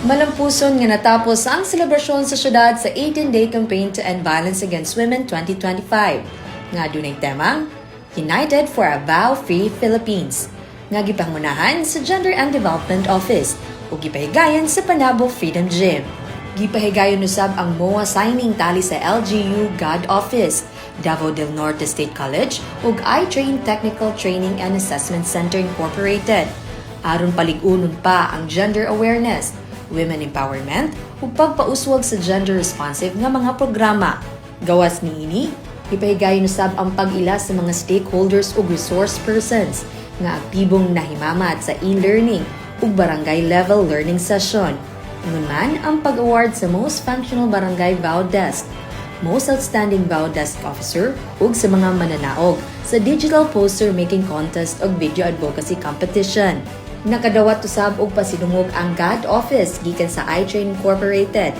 Malampuson nga natapos ang selebrasyon sa syudad sa 18-day campaign to end violence against women 2025. Nga dunay temang United for a Vow-Free Philippines. Nga gipangunahan sa Gender and Development Office ug gipahigayon sa Panabo Freedom Gym. Gipahigayon usab ang MOA signing tali sa LGU God Office, Davao del Norte State College ug iTrain Technical Training and Assessment Center Incorporated. Aron paligunon pa ang gender awareness, women empowerment ug pagpauswag sa gender-responsive nga mga programa. Gawas niini, ipahigayon usab ang pag-ila sa mga stakeholders ug resource persons nga aktibong nahimamat sa e-learning ug barangay-level learning session. Ngunit man ang pag-award sa Most Functional Barangay Vow Desk, Most Outstanding Vow Desk Officer ug sa mga mananaog sa Digital Poster Making Contest ug Video Advocacy Competition. Nakadawat usab og pasidungog ang God Office gikan sa iTrain Incorporated,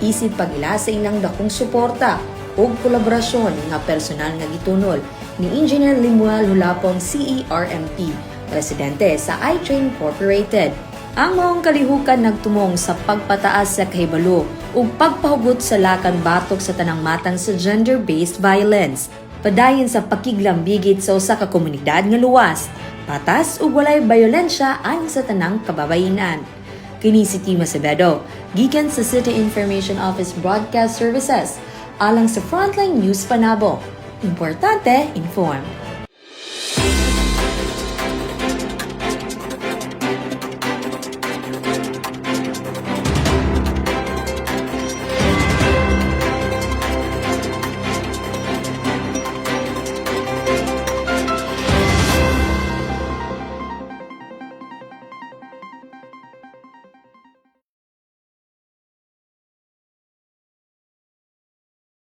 isip pag-ila sa ilang dakong suporta ug kolaborasyon nga personal nga gitunol ni Engineer Limuel Hulapong CERMP, presidente sa iTrain Incorporated. Ang maong kalihukan nagtumong sa pagpataas sa kahibalo ug pagpahugot sa lakan batok sa tanang matang sa gender-based violence. Padayon sa pakiglambigit sa usa ka komunidad nga luwas, patas ug walay bayolensya ayon sa tanang kababayenan. Kini si Tima Acevedo, gikan sa City Information Office Broadcast Services, alang sa Frontline News Panabo. Importante, informed.